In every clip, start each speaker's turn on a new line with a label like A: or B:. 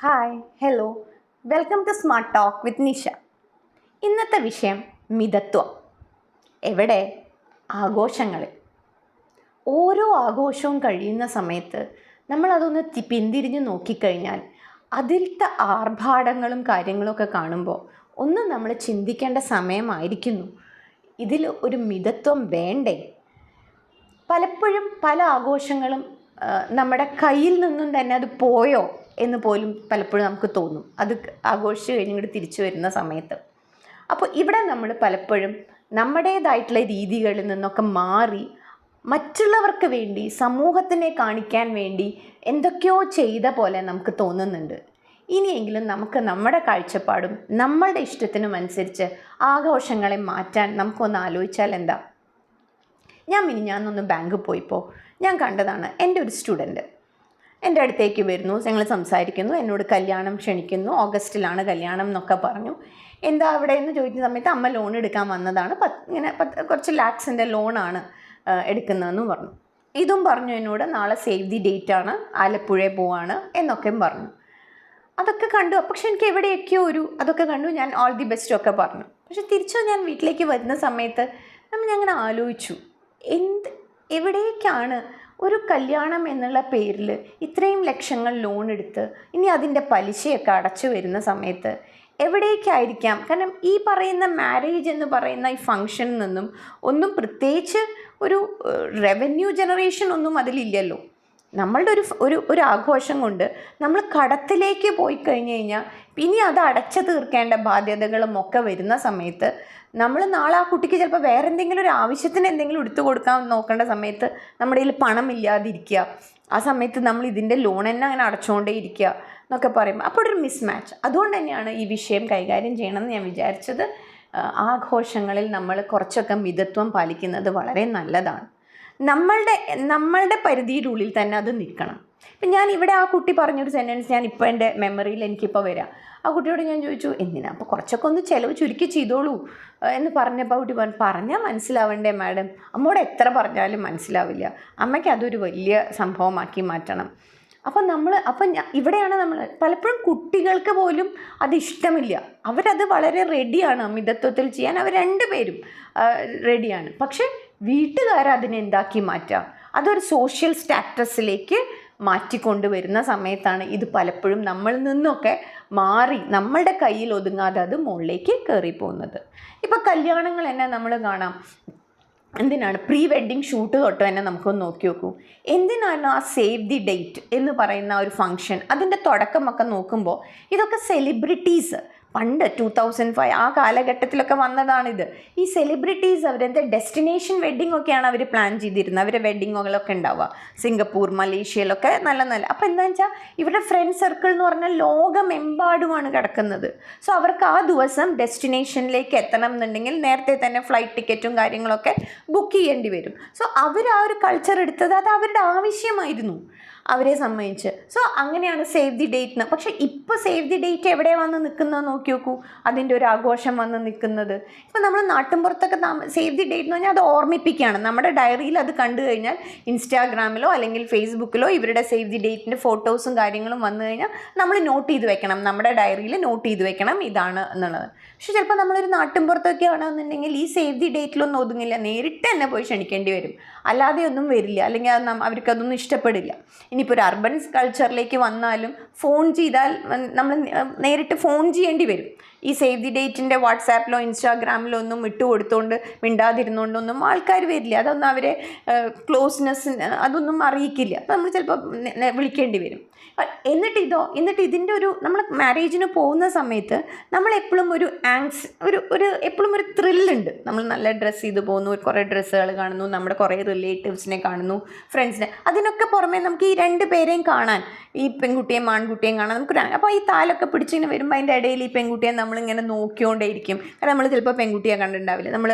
A: Hi hello welcome to smart talk with Nisha. ഇന്നത്തെ വിഷയം മിതത്വം. എവിടെ? ആഘോഷങ്ങളിൽ. ഓരോ ആഘോഷവും കഴിയുന്ന സമയത്ത് നമ്മളതൊന്ന് പിന്തിരിഞ്ഞ് നോക്കിക്കഴിഞ്ഞാൽ അതിലത്തെ ആർഭാടങ്ങളും കാര്യങ്ങളൊക്കെ കാണുമ്പോൾ ഒന്ന് നമ്മൾ ചിന്തിക്കേണ്ട സമയമായിരിക്കുന്നു. ഇതിൽ ഒരു മിതത്വം വേണ്ടേ? പലപ്പോഴും പല ആഘോഷങ്ങളും നമ്മുടെ കയ്യിൽ നിന്നും തന്നെ അത് പോയോ എന്ന് പോലും പലപ്പോഴും നമുക്ക് തോന്നും, അത് ആഘോഷിച്ച് കഴിഞ്ഞിട്ട് തിരിച്ചു വരുന്ന സമയത്ത്. അപ്പോൾ ഇവിടെ നമ്മൾ പലപ്പോഴും നമ്മുടേതായിട്ടുള്ള രീതികളിൽ നിന്നൊക്കെ മാറി മറ്റുള്ളവർക്ക് വേണ്ടി, സമൂഹത്തിനെ കാണിക്കാൻ വേണ്ടി എന്തൊക്കെയോ ചെയ്ത പോലെ നമുക്ക് തോന്നുന്നുണ്ട്. ഇനിയെങ്കിലും നമുക്ക് നമ്മുടെ കാഴ്ചപ്പാടും നമ്മളുടെ ഇഷ്ടത്തിനും അനുസരിച്ച് ആഘോഷങ്ങളെ മാറ്റാൻ നമുക്കൊന്ന് ആലോചിച്ചാൽ എന്താ? ഞാൻ മിനിഞ്ഞാന്നൊന്ന് ബാങ്കിൽ പോയപ്പോൾ ഞാൻ കണ്ടതാണ്, എൻ്റെ ഒരു സ്റ്റുഡൻറ്റ് എൻ്റെ അടുത്തേക്ക് വരുന്നു, ഞങ്ങൾ സംസാരിക്കുന്നു, എന്നോട് കല്യാണം ക്ഷണിക്കുന്നു, ഓഗസ്റ്റിലാണ് കല്യാണം എന്നൊക്കെ പറഞ്ഞു. എന്താ അവിടെ എന്ന് ചോദിക്കുന്ന സമയത്ത് അമ്മ ലോൺ എടുക്കാൻ വന്നതാണ്, കുറച്ച് ലാക്സിൻ്റെ ലോണാണ് എടുക്കുന്നതെന്ന് പറഞ്ഞു. ഇതും പറഞ്ഞു എന്നോട്, നാളെ സേവ് ദി ഡേറ്റ് ആണ്, ആലപ്പുഴയിൽ പോവാണ് എന്നൊക്കെയും പറഞ്ഞു. അതൊക്കെ കണ്ടു. പക്ഷെ എനിക്ക് എവിടെയൊക്കെയോ അതൊക്കെ കണ്ടു. ഞാൻ ഓൾ ദി ബെസ്റ്റ് ഒക്കെ പറഞ്ഞു. പക്ഷെ തിരിച്ചു ഞാൻ വീട്ടിലേക്ക് വരുന്ന സമയത്ത് ഞാൻ അങ്ങനെ ആലോചിച്ചു, എവിടേക്കാണ് ഒരു കല്യാണം എന്നുള്ള പേരിൽ ഇത്രയും ലക്ഷങ്ങൾ ലോൺ എടുത്ത് ഇനി അതിൻ്റെ പലിശയൊക്കെ അടച്ചു വരുന്ന സമയത്ത് എവിടേക്കായിരിക്കാം? കാരണം ഈ പറയുന്ന മാരേജ് എന്ന് പറയുന്ന ഈ ഫങ്ഷനിൽ നിന്നും ഒന്നും പ്രത്യേകിച്ച് ഒരു റവന്യൂ ജനറേഷൻ ഒന്നും അതിലില്ലല്ലോ. നമ്മളുടെ ഒരു ആഘോഷം കൊണ്ട് നമ്മൾ കടത്തിലേക്ക് പോയി കഴിഞ്ഞ് കഴിഞ്ഞാൽ ഇനി അത് അടച്ചു തീർക്കേണ്ട ബാധ്യതകളും ഒക്കെ വരുന്ന സമയത്ത് നമ്മൾ നാളെ ആ കുട്ടിക്ക് ചിലപ്പോൾ വേറെ എന്തെങ്കിലും ഒരു ആവശ്യത്തിന് എന്തെങ്കിലും എടുത്തു കൊടുക്കാൻ നോക്കേണ്ട സമയത്ത് നമ്മുടെ കയ്യിൽ പണം ഇല്ലാതിരിക്കുക. ആ സമയത്ത് നമ്മൾ ഇതിൻ്റെ ലോൺ തന്നെ അങ്ങനെ അടച്ചുകൊണ്ടേ ഇരിക്കുക എന്നൊക്കെ പറയുമ്പോൾ അപ്പോൾ ഒരു മിസ്മാച്ച്. അതുകൊണ്ട് തന്നെയാണ് ഈ വിഷയം കൈകാര്യം ചെയ്യണമെന്ന് ഞാൻ വിചാരിച്ചത്. ആഘോഷങ്ങളിൽ നമ്മൾ കുറച്ചൊക്കെ മിതത്വം പാലിക്കുന്നത് വളരെ നല്ലതാണ്. നമ്മളുടെ പരിധിയുടെ ഉള്ളിൽ തന്നെ അത് നിൽക്കണം. ഇപ്പം ഞാൻ ഇവിടെ ആ കുട്ടി പറഞ്ഞൊരു സെൻറ്റൻസ് ഞാൻ ഇപ്പോൾ എൻ്റെ മെമ്മറിയിൽ എനിക്കിപ്പോൾ വരാം. ആ കുട്ടിയോട് ഞാൻ ചോദിച്ചു, എന്തിനാ അപ്പോൾ കുറച്ചൊക്കെ ഒന്ന് ചിലവ് ചുരുക്കി ചെയ്തോളൂ എന്ന് പറഞ്ഞപ്പോൾ കുട്ടി പറഞ്ഞാൽ മനസ്സിലാവണ്ടേ മാഡം? അമ്മോട് എത്ര പറഞ്ഞാലും മനസ്സിലാവില്ല, അമ്മയ്ക്ക് അതൊരു വലിയ സംഭവമാക്കി മാറ്റണം. ഇവിടെയാണ് നമ്മൾ പലപ്പോഴും കുട്ടികൾക്ക് പോലും അത് ഇഷ്ടമില്ല. അവരത് വളരെ റെഡിയാണ് മിതത്വത്തിൽ ചെയ്യാൻ, അവർ രണ്ടുപേരും റെഡിയാണ്. പക്ഷേ വീട്ടുകാരതിനെ എന്താക്കി മാറ്റുക, അതൊരു സോഷ്യൽ സ്റ്റാറ്റസിലേക്ക് മാറ്റിക്കൊണ്ടുവരുന്ന സമയത്താണ് ഇത് പലപ്പോഴും നമ്മളിൽ നിന്നൊക്കെ മാറി നമ്മളുടെ കയ്യിൽ ഒതുങ്ങാതെ അത് മുകളിലേക്ക് കയറിപ്പോകുന്നത്. ഇപ്പോൾ കല്യാണങ്ങൾ തന്നെ നമ്മൾ കാണാം. എന്തിനാണ് പ്രീ വെഡ്ഡിങ് ഷൂട്ട് തൊട്ട് തന്നെ നമുക്കൊന്ന് നോക്കി നോക്കൂ. എന്തിനാണ് ആ സേവ് ദി ഡേറ്റ് എന്ന് പറയുന്ന ഒരു ഫങ്ഷൻ, അതിൻ്റെ തുടക്കമൊക്കെ നോക്കുമ്പോൾ ഇതൊക്കെ സെലിബ്രിറ്റീസ് പണ്ട് 2005 ആ കാലഘട്ടത്തിലൊക്കെ വന്നതാണിത്. ഈ സെലിബ്രിറ്റീസ് അവരെന്താ ഡെസ്റ്റിനേഷൻ വെഡ്ഡിംഗ് ഒക്കെയാണ് അവർ പ്ലാൻ ചെയ്തിരുന്നത്. അവരുടെ വെഡ്ഡിങ്ങുകളൊക്കെ ഉണ്ടാവുക സിംഗപ്പൂർ, മലേഷ്യയിലൊക്കെ നല്ല. അപ്പോൾ എന്താണെന്ന് വെച്ചാൽ ഇവരുടെ ഫ്രണ്ട് സർക്കിൾ എന്ന് പറഞ്ഞാൽ ലോകമെമ്പാടുമാണ് കിടക്കുന്നത്. സോ അവർക്ക് ആ ദിവസം ഡെസ്റ്റിനേഷനിലേക്ക് എത്തണം എന്നുണ്ടെങ്കിൽ നേരത്തെ തന്നെ ഫ്ലൈറ്റ് ടിക്കറ്റും കാര്യങ്ങളൊക്കെ ബുക്ക് ചെയ്യേണ്ടി വരും. സോ അവർ ആ ഒരു കൾച്ചർ എടുത്തത് അത് അവരുടെ ആവശ്യമായിരുന്നു അവരെ സംബന്ധിച്ച്. സോ അങ്ങനെയാണ് സേവ് ദി ഡേറ്റിന്. പക്ഷേ ഇപ്പോൾ സേവ് ദി ഡേറ്റ് എവിടെ വന്ന് നിൽക്കുന്നത് നോക്കി നോക്കൂ, അതിൻ്റെ ഒരു ആഘോഷം വന്ന് നിൽക്കുന്നത്. ഇപ്പോൾ നമ്മൾ നാട്ടിൻപുറത്തൊക്കെ സേവ് ദി ഡേറ്റ് എന്ന് പറഞ്ഞാൽ അത് ഓർമ്മിപ്പിക്കുകയാണ്. നമ്മുടെ ഡയറിയിൽ അത് കണ്ടു കഴിഞ്ഞാൽ ഇൻസ്റ്റാഗ്രാമിലോ അല്ലെങ്കിൽ ഫേസ്ബുക്കിലോ ഇവരുടെ സേവ് ദി ഡേറ്റിൻ്റെ ഫോട്ടോസും കാര്യങ്ങളും വന്നു കഴിഞ്ഞാൽ നമ്മൾ നോട്ട് ചെയ്ത് വെക്കണം, നമ്മുടെ ഡയറിയിൽ നോട്ട് ചെയ്ത് വെക്കണം ഇതാണ് എന്നുള്ളത്. പക്ഷെ ചിലപ്പോൾ നമ്മളൊരു നാട്ടിൻപുറത്തൊക്കെ ആണെന്നുണ്ടെങ്കിൽ ഈ സേവ് ദി ഡേറ്റിലൊന്നും ഒതുങ്ങില്ല, നേരിട്ട് തന്നെ പോയി ക്ഷണിക്കേണ്ടി വരും, അല്ലാതെ ഒന്നും വരില്ല, അല്ലെങ്കിൽ അവർക്കതൊന്നും ഇഷ്ടപ്പെടില്ല. ഇനിയിപ്പോൾ ഒരു അർബൻ കൾച്ചറിലേക്ക് വന്നാലും ഫോൺ ചെയ്താൽ നമ്മൾ നേരിട്ട് ഫോൺ ചെയ്യേണ്ടി വരും. ഈ സേവ് ദി ഡേറ്റിൻ്റെ വാട്സാപ്പിലോ ഇൻസ്റ്റാഗ്രാമിലോ ഒന്നും ഇട്ട് കൊടുത്തുകൊണ്ട് മിണ്ടാതിരുന്നുകൊണ്ടൊന്നും ആൾക്കാർ വരില്ല. അതൊന്നും അവരെ ക്ലോസ്നെസ് അതൊന്നും അറിയിക്കില്ല. അപ്പോൾ നമ്മൾ ചിലപ്പോൾ വിളിക്കേണ്ടി വരും. എന്നിട്ട് ഇതിൻ്റെ നമ്മൾ മാരേജിന് പോകുന്ന സമയത്ത് നമ്മളെപ്പോഴും എപ്പോഴും ഒരു ത്രില്ലുണ്ട്. നമ്മൾ നല്ല ഡ്രസ്സ് ചെയ്ത് പോകുന്നു, കുറേ ഡ്രസ്സുകൾ കാണുന്നു, നമ്മുടെ കുറേ റിലേറ്റീവ്സിനെ കാണുന്നു, ഫ്രണ്ട്സിനെ. അതിനൊക്കെ പുറമെ നമുക്ക് ഈ രണ്ട് പേരെയും കാണാൻ, ഈ പെൺകുട്ടിയെയും ആൺകുട്ടിയെയും കാണാൻ അപ്പോൾ ഈ താലൊക്കെ പിടിച്ചിങ്ങനെ വരുമ്പോൾ അതിൻ്റെ ഇടയിൽ ഈ പെൺകുട്ടിയെ നമ്മളിങ്ങനെ നോക്കിക്കൊണ്ടേയിരിക്കും. കാരണം നമ്മൾ ചിലപ്പോൾ പെൺകുട്ടിയെ കണ്ടിട്ടുണ്ടാവില്ല, നമ്മൾ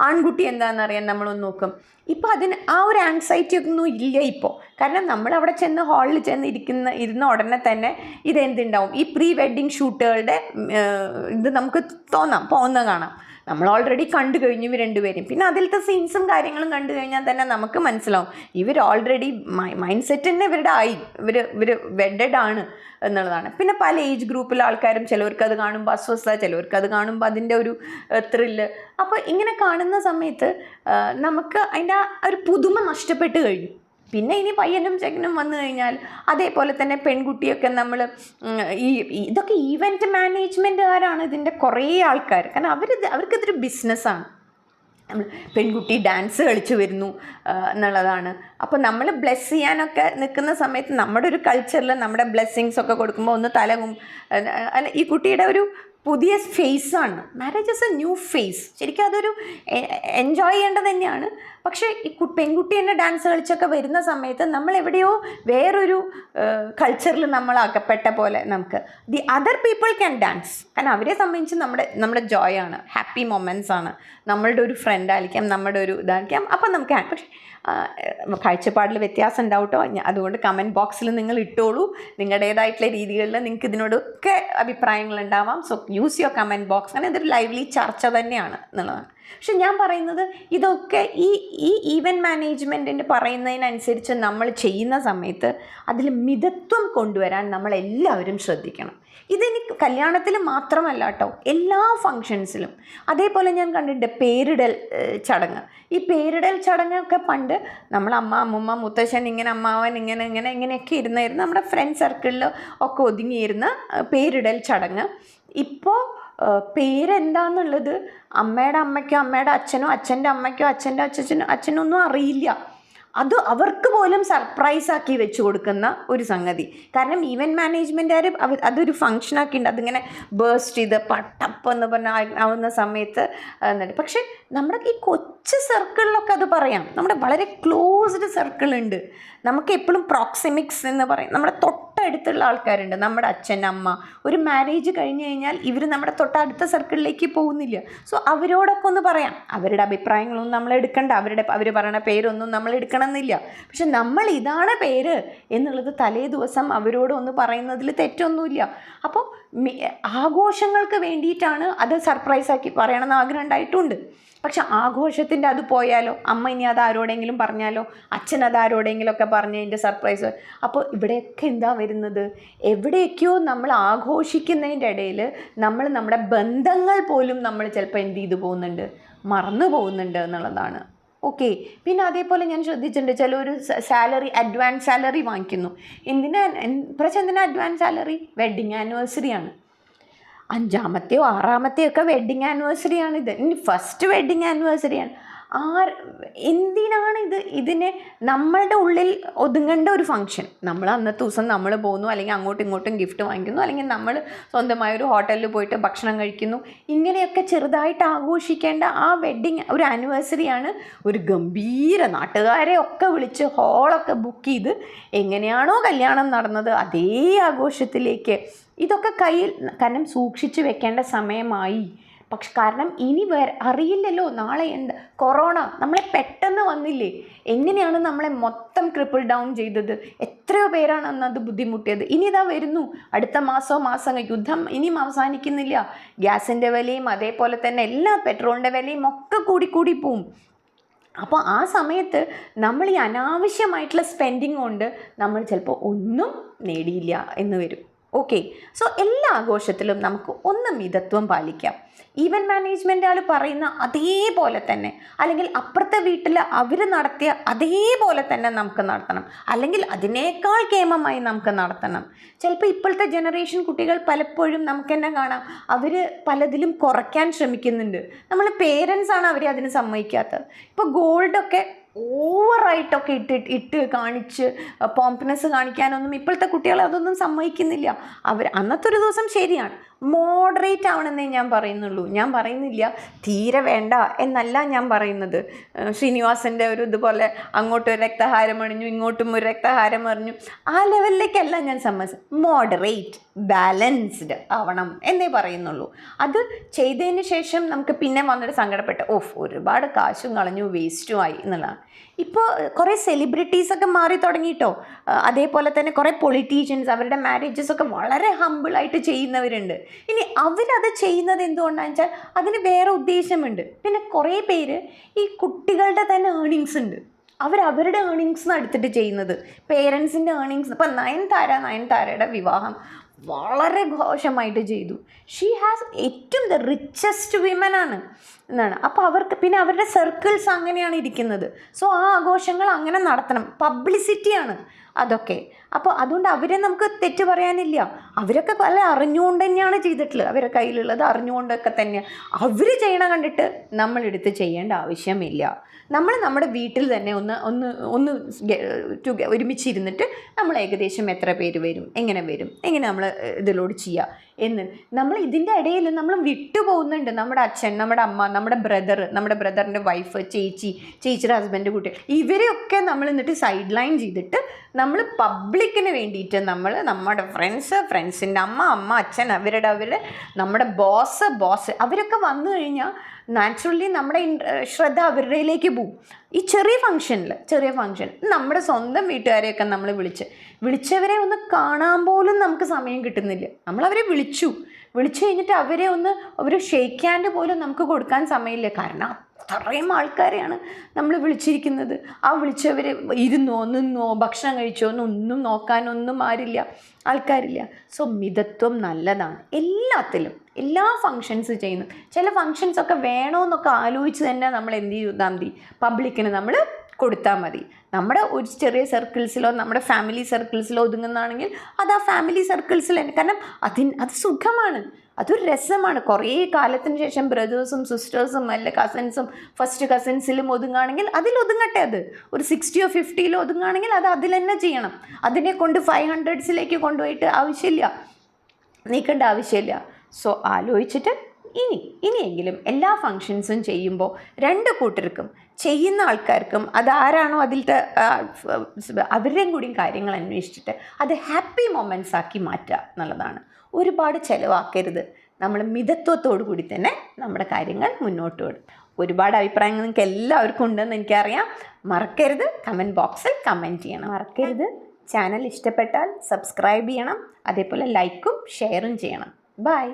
A: ആൺകുട്ടി എന്താണെന്ന് അറിയാൻ നമ്മളൊന്ന് നോക്കും. ഇപ്പോൾ ആ ഒരു ആങ്സൈറ്റി ഒന്നും ഇല്ല ഇപ്പോൾ. കാരണം നമ്മളവിടെ ചെന്ന് ഹാളിൽ ഇരുന്ന ഉടനെ തന്നെ ഇതെന്തുണ്ടാവും, ഈ പ്രീ വെഡ്ഡിങ് ഷൂട്ടുകളുടെ ഇത് നമുക്ക് പോകുന്ന കാണാം. നമ്മൾ ഓൾറെഡി കണ്ടു കഴിഞ്ഞു ഇവർ രണ്ടുപേരും. പിന്നെ അതിലത്തെ സീൻസും കാര്യങ്ങളും കണ്ടു കഴിഞ്ഞാൽ തന്നെ നമുക്ക് മനസ്സിലാവും ഇവർ ഓൾറെഡി മൈൻഡ് സെറ്റ് തന്നെ ഇവരുടെ ആയി, ഇവർ വെഡഡ് ആണ് എന്നുള്ളതാണ്. പിന്നെ പല ഏജ് ഗ്രൂപ്പിലെ ആൾക്കാരും ചിലവർക്ക് അത് കാണുമ്പോൾ അസ്വസ്ഥത, ചിലവർക്ക് അത് കാണുമ്പോൾ അതിൻ്റെ ഒരു ത്രില്ല്. അപ്പോൾ ഇങ്ങനെ കാണുന്ന സമയത്ത് നമുക്ക് അതിൻ്റെ ഒരു പുതുമ നഷ്ടപ്പെട്ട് കഴിഞ്ഞു. പിന്നെ ഇനി പയ്യനും ചെക്കനും വന്നു കഴിഞ്ഞാൽ അതേപോലെ തന്നെ പെൺകുട്ടിയൊക്കെ നമ്മൾ ഇതൊക്കെ ഈവൻറ്റ് മാനേജ്മെൻറ്റുകാരാണ് ഇതിൻ്റെ കുറേ ആൾക്കാർ. കാരണം അവർക്കിതൊരു ബിസിനസ്സാണ്. പെൺകുട്ടി ഡാൻസ് കളിച്ച് വരുന്നു എന്നുള്ളതാണ്. അപ്പോൾ നമ്മൾ ബ്ലെസ് ചെയ്യാനൊക്കെ നിൽക്കുന്ന സമയത്ത് നമ്മുടെ ഒരു കൾച്ചറിൽ നമ്മുടെ ബ്ലെസ്സിങ്സ് ഒക്കെ കൊടുക്കുമ്പോൾ ഒന്ന് തലകും അല്ല, ഈ കുട്ടിയുടെ ഒരു പുതിയ ഫേസാണ്. Marriage is a new phase. ശരിക്കും അതൊരു എൻജോയ് ചെയ്യേണ്ടത് തന്നെയാണ്. പക്ഷേ ഈ പെൺകുട്ടി തന്നെ ഡാൻസ് കളിച്ചൊക്കെ വരുന്ന സമയത്ത് നമ്മൾ എവിടെയോ വേറൊരു കൾച്ചറിൽ നമ്മളാക്കപ്പെട്ട പോലെ നമുക്ക് the other people can dance. കാരണം അവരെ സംബന്ധിച്ച് നമ്മുടെ ജോയ് ആണ്, ഹാപ്പി മൊമെൻറ്റ്സ് ആണ്, നമ്മളുടെ ഒരു ഫ്രണ്ട് ആയിരിക്കാം, നമ്മുടെ ഒരു ഇതായിരിക്കാം. അപ്പം നമുക്ക് പക്ഷേ കാഴ്ചപ്പാടിൽ വ്യത്യാസം ഉണ്ടാവും കേട്ടോ. അതുകൊണ്ട് കമൻറ്റ് ബോക്സിൽ നിങ്ങൾ ഇട്ടോളൂ. നിങ്ങളുടേതായിട്ടുള്ള രീതികളിൽ നിങ്ങൾക്ക് ഇതിനോടൊക്കെ അഭിപ്രായങ്ങൾ ഉണ്ടാവാം. So use your comment box. അങ്ങനെ ഇതൊരു ലൈവ്ലി ചർച്ച തന്നെയാണ് എന്നുള്ളതാണ്. പക്ഷെ ഞാൻ പറയുന്നത് ഇതൊക്കെ ഈ ഈവൻറ്റ് മാനേജ്മെൻറ്റിൻ്റെ പറയുന്നതിനനുസരിച്ച് നമ്മൾ ചെയ്യുന്ന സമയത്ത് അതിൽ മിതത്വം കൊണ്ടുവരാൻ നമ്മളെല്ലാവരും ശ്രദ്ധിക്കണം. ഇതിനി കല്യാണത്തിൽ മാത്രമല്ല കേട്ടോ, എല്ലാ ഫങ്ഷൻസിലും. അതേപോലെ ഞാൻ കണ്ടിട്ടുണ്ട് പേരിടൽ ചടങ്ങ്. ഈ പേരിടൽ ചടങ്ങൊക്കെ പണ്ട് നമ്മൾ അമ്മൂമ്മ, മുത്തശ്ശൻ, ഇങ്ങനെ അമ്മാവൻ, ഇങ്ങനെയൊക്കെ ഇരുന്നായിരുന്നു നമ്മുടെ ഫ്രണ്ട് സർക്കിളിൽ ഒക്കെ ഒതുങ്ങിയിരുന്ന പേരിടൽ ചടങ്ങ്. ഇപ്പോൾ പേരെന്താന്നുള്ളത് അമ്മയുടെ അമ്മയ്ക്കോ അമ്മയുടെ അച്ഛനോ അച്ഛൻ്റെ അമ്മയ്ക്കോ അച്ഛൻ്റെ അച്ഛനോ ഒന്നും അറിയില്ല. അത് അവർക്ക് പോലും സർപ്രൈസാക്കി വെച്ച് കൊടുക്കുന്ന ഒരു സംഗതി. കാരണം ഈവൻറ്റ് മാനേജ്മെൻറ്റുകാർ അതൊരു ഫങ്ഷനാക്കിയിട്ടുണ്ട്. അതിങ്ങനെ ബേസ്റ്റ് ചെയ്ത് പട്ടപ്പെന്ന് പറഞ്ഞാൽ ആവുന്ന സമയത്ത് എന്നിട്ട്. പക്ഷേ നമ്മുടെ ഈ കൊച്ചു സർക്കിളിലൊക്കെ അത് പറയാം. നമ്മുടെ വളരെ ക്ലോസ്ഡ് സർക്കിളുണ്ട്. നമുക്ക് എപ്പോഴും പ്രോക്സിമിക്സ് എന്ന് പറയും. നമ്മുടെ തൊട്ടടുത്തുള്ള ആൾക്കാരുണ്ട്. നമ്മുടെ അച്ഛൻ, അമ്മ. ഒരു മാരേജ് കഴിഞ്ഞ് കഴിഞ്ഞാൽ ഇവർ നമ്മുടെ തൊട്ടടുത്ത സർക്കിളിലേക്ക് പോകുന്നില്ല. സോ അവരോടൊക്കെ ഒന്ന് പറയാം. അവരുടെ അഭിപ്രായങ്ങളൊന്നും നമ്മൾ എടുക്കണ്ട, അവർ പറയുന്ന പേരൊന്നും നമ്മൾ എടുക്കണമെന്നില്ല. പക്ഷെ നമ്മൾ ഇതാണ് പേര് എന്നുള്ളത് തലേ ദിവസം അവരോട് ഒന്ന് പറയുന്നതിൽ തെറ്റൊന്നുമില്ല. അപ്പോൾ ആഘോഷങ്ങൾക്ക് വേണ്ടിയിട്ടാണ് അത് സർപ്രൈസാക്കി പറയണമെന്ന് ആഗ്രഹം ഉണ്ടായിട്ടുണ്ട്. പക്ഷെ ആഘോഷത്തിൻ്റെ അത് പോയാലോ, അമ്മ ഇനി അത് ആരോടെങ്കിലും പറഞ്ഞാലോ, അച്ഛൻ അത് ആരോടെങ്കിലും ഒക്കെ പറഞ്ഞതിൻ്റെ സർപ്രൈസ്. അപ്പോൾ ഇവിടെയൊക്കെ എന്താ വരുന്നത്, എവിടെയൊക്കെയോ നമ്മൾ ആഘോഷിക്കുന്നതിൻ്റെ ഇടയിൽ നമ്മുടെ ബന്ധങ്ങൾ പോലും നമ്മൾ ചിലപ്പോൾ എന്ത് ചെയ്തു പോകുന്നുണ്ട്, മറന്നു പോകുന്നുണ്ട് എന്നുള്ളതാണ്. ഓക്കെ. പിന്നെ അതേപോലെ ഞാൻ ശ്രദ്ധിച്ചിട്ടുണ്ട്, ചിലൊരു അഡ്വാൻസ് സാലറി വാങ്ങിക്കുന്നു. എന്തിനാ അഡ്വാൻസ് സാലറി? വെഡ്ഡിങ് ആനിവേഴ്സറിയാണ്. 5-മത്തെയോ 6-മത്തെയോ ഒക്കെ വെഡ്ഡിങ് ആനിവേഴ്സറിയാണിത്. ഇനി ഫസ്റ്റ് വെഡ്ഡിങ് ആനിവേഴ്സറിയാണ്. എന്തിനാണ് ഇതിനെ നമ്മളുടെ ഉള്ളിൽ ഒതുങ്ങേണ്ട ഒരു ഫംഗ്ഷൻ? നമ്മൾ അന്നത്തെ ദിവസം നമ്മൾ പോകുന്നു, അല്ലെങ്കിൽ അങ്ങോട്ടും ഇങ്ങോട്ടും ഗിഫ്റ്റ് വാങ്ങിക്കുന്നു, അല്ലെങ്കിൽ നമ്മൾ സ്വന്തമായ ഒരു ഹോട്ടലിൽ പോയിട്ട് ഭക്ഷണം കഴിക്കുന്നു. ഇങ്ങനെയൊക്കെ ചെറുതായിട്ട് ആഘോഷിക്കേണ്ട ആ വെഡ്ഡിങ് ഒരു ആനിവേഴ്സറിയാണ് ഒരു ഗംഭീര നാട്ടുകാരെ ഒക്കെ വിളിച്ച് ഹോളൊക്കെ ബുക്ക് ചെയ്ത് എങ്ങനെയാണോ കല്യാണം നടന്നത് അതേ ആഘോഷത്തിലേക്ക് ഇതൊക്കെ കയ്യിൽ കാരണം സൂക്ഷിച്ച് വെക്കേണ്ട സമയമായി. പക്ഷെ കാരണം ഇനി അറിയില്ലല്ലോ നാളെ കൊറോണ നമ്മളെ പെട്ടെന്ന് വന്നില്ലേ, എങ്ങനെയാണ് നമ്മളെ മൊത്തം ക്രിപ്പിൾ ഡൗൺ ചെയ്തത്, എത്രയോ പേരാണ് അന്ന് അത് ബുദ്ധിമുട്ടിയത്. ഇനി ഇതാ വരുന്നു അടുത്ത മാസം യുദ്ധം ഇനിയും അവസാനിക്കുന്നില്ല. ഗ്യാസിൻ്റെ വിലയും അതേപോലെ തന്നെ എല്ലാ പെട്രോളിൻ്റെ വിലയും ഒക്കെ കൂടി പോവും. അപ്പോൾ ആ സമയത്ത് നമ്മൾ ഈ അനാവശ്യമായിട്ടുള്ള സ്പെൻഡിങ് കൊണ്ട് നമ്മൾ ചിലപ്പോൾ ഒന്നും നേടിയില്ല എന്ന് വരും. ഓക്കെ. സോ എല്ലാ ആഘോഷത്തിലും നമുക്ക് ഒന്ന് മിതത്വം പാലിക്കാം. ഈവൻറ്റ് മാനേജ്മെൻ്റ് ആൾ പറയുന്ന അതേപോലെ തന്നെ, അല്ലെങ്കിൽ അപ്പുറത്തെ വീട്ടിൽ അവർ നടത്തിയ അതേപോലെ തന്നെ നമുക്ക് നടത്തണം, അല്ലെങ്കിൽ അതിനേക്കാൾ കേമമായി നമുക്ക് നടത്തണം. ചിലപ്പോൾ ഇപ്പോഴത്തെ ജനറേഷൻ കുട്ടികൾ പലപ്പോഴും നമുക്ക് തന്നെ കാണാം, അവർ പലതിലും കുറയ്ക്കാൻ ശ്രമിക്കുന്നുണ്ട്. നമ്മൾ പേരൻസാണ് അവരെ അതിന് സമ്മതിക്കാത്തത്. ഇപ്പോൾ ഗോൾഡൊക്കെ ഓവറായിട്ടൊക്കെ ഇട്ട് കാണിച്ച് പോംപ്നെസ് കാണിക്കാനൊന്നും ഇപ്പോഴത്തെ കുട്ടികൾ അതൊന്നും സമ്മതിക്കുന്നില്ല. അന്നത്തെ ഒരു ദിവസം ശരിയാണ്, മോഡറേറ്റ് ആവണമെന്നേ ഞാൻ പറയുന്നുള്ളൂ. ഞാൻ പറയുന്നില്ല തീരെ വേണ്ട എന്നല്ല ഞാൻ പറയുന്നത്. ശ്രീനിവാസൻ്റെ ഒരു ഇതുപോലെ അങ്ങോട്ടും ഒരു രക്തഹാരം എറിഞ്ഞു, ഇങ്ങോട്ടും ഒരു രക്തഹാരം എറിഞ്ഞു, ആ ലെവലിലേക്കല്ല ഞാൻ സമ്മതിച്ചത്. മോഡറേറ്റ് ബാലൻസ്ഡ് ആവണം എന്നേ പറയുന്നുള്ളൂ. അത് ചെയ്തതിന് ശേഷം നമുക്ക് പിന്നെ വന്നിട്ട് സങ്കടപ്പെട്ട് ഒരുപാട് കാശും കളഞ്ഞു, വേസ്റ്റുമായി എന്നുള്ളതാണ്. ഇപ്പോൾ കുറേ സെലിബ്രിറ്റീസൊക്കെ മാറി തുടങ്ങിയിട്ടോ. അതേപോലെ തന്നെ കുറേ പൊളിറ്റീഷ്യൻസ് അവരുടെ മാരേജസൊക്കെ വളരെ ഹമ്പിളായിട്ട് ചെയ്യുന്നവരുണ്ട്. ഇനി അവരത് ചെയ്യുന്നത് എന്തുകൊണ്ടാണെന്ന് വെച്ചാൽ അതിന് വേറെ ഉദ്ദേശമുണ്ട്. പിന്നെ കുറേ പേര് ഈ കുട്ടികളുടെ തന്നെ ഏർണിങ്സ് ഉണ്ട്, അവരവരുടെ ഏർണിങ്സ് എടുത്തിട്ട് ചെയ്യുന്നത്, പേരൻസിൻ്റെ ഏർണിങ്സ്. ഇപ്പം നയൻതാരയുടെ വിവാഹം വളരെ ഘോഷമായിട്ട് ചെയ്തു. ഷീ ഹാസ് ഏറ്റവും ദ റിച്ചസ്റ്റ് വിമൻ ആണ് എന്നാണ്. അപ്പോൾ അവർക്ക് പിന്നെ അവരുടെ സർക്കിൾസ് അങ്ങനെയാണ് ഇരിക്കുന്നത്. സോ ആ ആഘോഷങ്ങൾ അങ്ങനെ നടത്തണം, പബ്ലിസിറ്റിയാണ് അതൊക്കെ. അപ്പോൾ അതുകൊണ്ട് അവരെ നമുക്ക് തെറ്റ് പറയാനില്ല. അവരൊക്കെ പല അറിഞ്ഞുകൊണ്ട് തന്നെയാണ് ചെയ്തിട്ടുള്ളത്, അവരുടെ കയ്യിലുള്ളത് അറിഞ്ഞുകൊണ്ടൊക്കെ തന്നെ അവർ ചെയ്യണ കണ്ടിട്ട് നമ്മളെടുത്ത് ചെയ്യേണ്ട ആവശ്യമില്ല. നമ്മൾ നമ്മുടെ വീട്ടിൽ തന്നെ ഒന്ന് ഒരുമിച്ചിരുന്നിട്ട് നമ്മൾ ഏകദേശം എത്ര പേര് വരും, എങ്ങനെ നമ്മൾ ഇതിലോട് ചെയ്യുക എന്ന് നമ്മൾ ഇതിൻ്റെ ഇടയിൽ നമ്മൾ വിട്ടുപോകുന്നുണ്ട്. നമ്മുടെ അച്ഛൻ, നമ്മുടെ അമ്മ, നമ്മുടെ ബ്രദറിൻ്റെ വൈഫ്, ചേച്ചിയുടെ ഹസ്ബൻഡ്, കുട്ടികൾ, ഇവരെയൊക്കെ നമ്മൾ എന്നിട്ട് സൈഡ് ലൈൻ ചെയ്തിട്ട് നമ്മൾ പബ്ലിക്കിന് വേണ്ടിയിട്ട് നമ്മുടെ ഫ്രണ്ട്സിൻ്റെ അമ്മ, അച്ഛൻ, അവരുടെ നമ്മുടെ ബോസ് അവരൊക്കെ വന്നു കഴിഞ്ഞാൽ നാച്ചുറലി നമ്മുടെ ശ്രദ്ധ അവരുടെയിലേക്ക് പോവും. ഈ ചെറിയ ഫംഗ്ഷൻ നമ്മുടെ സ്വന്തം വീട്ടുകാരെയൊക്കെ നമ്മൾ വിളിച്ചവരെ ഒന്ന് കാണാൻ പോലും നമുക്ക് സമയം കിട്ടുന്നില്ല. നമ്മളവരെ വിളിച്ചു കഴിഞ്ഞിട്ട് ഒരു ഷെയ്ക്ക് ഹാൻഡ് പോലും നമുക്ക് കൊടുക്കാൻ സമയമില്ല. കാരണം അത്രയും ആൾക്കാരെയാണ് നമ്മൾ വിളിച്ചിരിക്കുന്നത്. ആ വിളിച്ചവർ ഇരുന്നോ നിന്നോ ഭക്ഷണം കഴിച്ചോ ഒന്നും നോക്കാനൊന്നും ആൾക്കാരില്ല. സോ മിതത്വം നല്ലതാണ് എല്ലാത്തിലും, എല്ലാ ഫങ്ഷൻസ് ചെയ്യുന്നു. ചില ഫങ്ഷൻസൊക്കെ വേണമെന്നൊക്കെ ആലോചിച്ച് തന്നെ നമ്മൾ എന്ത് ചെയ്താൽ മതി, പബ്ലിക്കിന് നമ്മൾ കൊടുത്താൽ മതി. നമ്മുടെ ഒരു ചെറിയ സർക്കിൾസിലോ നമ്മുടെ ഫാമിലി സർക്കിൾസിലോ ഒതുങ്ങുന്നതാണെങ്കിൽ അത് ആ ഫാമിലി സർക്കിൾസിൽ തന്നെ. കാരണം അത് സുഖമാണ്, അതൊരു രസമാണ്. കുറേ കാലത്തിന് ശേഷം ബ്രദേഴ്സും സിസ്റ്റേഴ്സും അല്ല ഫസ്റ്റ് കസിൻസിലും ഒതുങ്ങുകയാണെങ്കിൽ അതിലൊതുങ്ങട്ടെ. അത് ഒരു 60 or 50 ഒതുങ്ങുകയാണെങ്കിൽ അത് അതിൽ തന്നെ ചെയ്യണം. അതിനെ കൊണ്ട് 500s കൊണ്ടുപോയിട്ട് നീക്കേണ്ട ആവശ്യമില്ല. സോ ആലോചിച്ചിട്ട് ഇനിയെങ്കിലും എല്ലാ ഫങ്ഷൻസും ചെയ്യുമ്പോൾ രണ്ട് കൂട്ടർക്കും, ചെയ്യുന്ന ആൾക്കാർക്കും അതാരാണോ അതിലത്തെ അവരുടെയും കൂടിയും കാര്യങ്ങൾ അന്വേഷിച്ചിട്ട് അത് ഹാപ്പി മൊമെൻറ്റ്സ് ആക്കി മാറ്റുക എന്നുള്ളതാണ്. ഒരുപാട് ചിലവാക്കരുത്. നമ്മൾ മിതത്വത്തോടു കൂടി തന്നെ നമ്മുടെ കാര്യങ്ങൾ മുന്നോട്ട് വിടും. ഒരുപാട് അഭിപ്രായങ്ങൾ നിങ്ങൾക്ക് എല്ലാവർക്കും ഉണ്ടെന്ന് എനിക്കറിയാം. മറക്കരുത് കമൻറ്റ് ബോക്സിൽ കമൻറ്റ് ചെയ്യണം. മറക്കരുത് ചാനൽ ഇഷ്ടപ്പെട്ടാൽ സബ്സ്ക്രൈബ് ചെയ്യണം. അതേപോലെ ലൈക്കും ഷെയറും ചെയ്യണം. ബൈ.